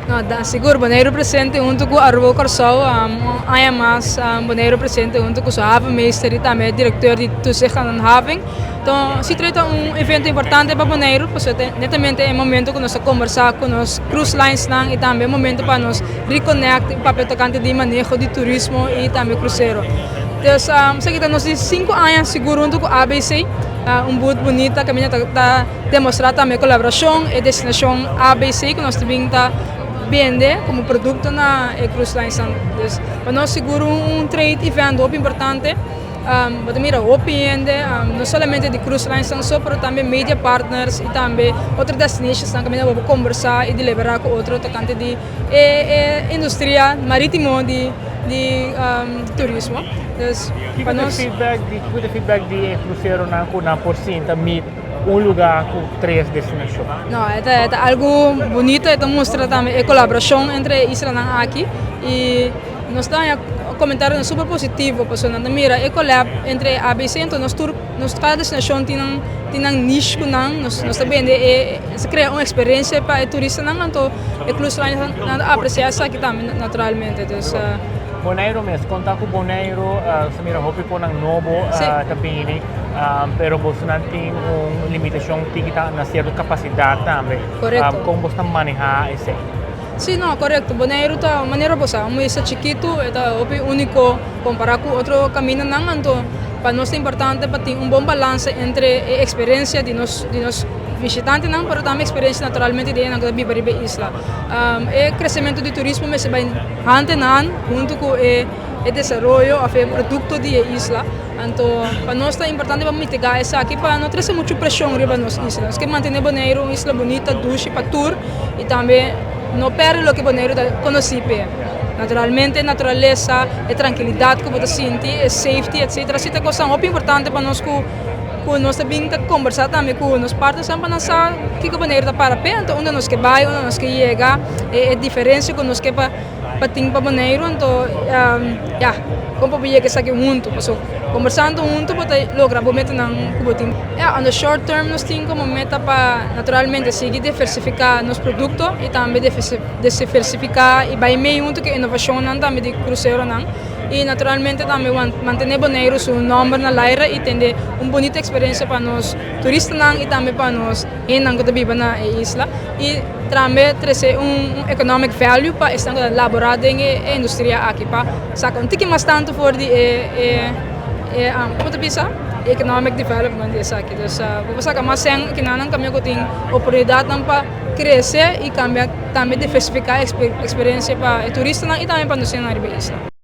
No, siguro, Bonaire presente junto com a Arvo Corsol, há mais Bonaire presente junto com o havenmeester e também diretor de toezicht aan having. Então, se trata evento importante para Bonaire, porque netamente é momento que nós conversar com os cruise lines e também momento para nós reconectar o papel tocante de manejo de turismo e também cruzeiro. Então, seguida nós de 5 anos seguro junto com a ABC, boot bonita que está demonstrar também colaboração e destinação ABC que nós também está vende como produto na cruise lines. Então, para nós seguro trade event muito importante. Mira, não somente de cruise lines, mas também media partners e também outras destinations que vamos conversar e deliberar com outro tocante de indústria marítima de turismo. Para nós feedback de cruzeiro na porcenta meet lugar com 3 destinações. Não, é algo bonito, mostra também a colaboração entre Israel e aqui e nós temos comentário super positivo, pessoal. Mira, é collab entre a ABC, então nós cada destinação tem nicho nós também se cria uma experiência para o turista então é cruise line apreciar isso aqui também naturalmente. Bonaire mesmo, contar com Bonaire, Samira, hope po ng novo também, pero você não tem uma limitação que está na certa capacidade também. Correto. Como você manejar isso? Sim, não, correto. Bonaire está maneira boa, muito chiquito, é único comparado com outro caminho então para nós é importante para ter bom balanço entre a experiência de nós visitantes, mas também a experiência naturalmente de nós que viver na isla. O crescimento do turismo se vai hand in hand junto com o desenvolvimento do produto da isla. Então, para nós é importante para mitigar isso aqui, para não trazer muita pressão sobre nossa isla. Nós queremos manter Bonaire uma isla bonita, doce para tour e também não perder o que Bonaire conhece. Naturalmente, natureza, a tranquilidade que você sente, a safety, etc. Isso é coisa muito importante para nós que nós também conversar também com os partes para nós que a Bonaire está para perto, onde nós que vai, onde nós que chega, a diferença que nós que para Bonaire, então, como para que sair junto, conversando junto para lograr o meta na cubotim. No short term nós temos como meta para naturalmente seguir diversificar nos produtos e também diversificar e vai meio junto que inovação também de cruzeiro e naturalmente também manter Bonaire seu nome na laira e ter uma bonita experiência para nós turistas e também para nós que vivem na isla e também trazer economic value para estar elaborado em indústria aqui para sacar mais tanto for de economic development dessa aqui. Então, sacar mais sem que não kami ko ting oportunidade para crescer e também diversificar a experiência para turistas e também para nós na isla.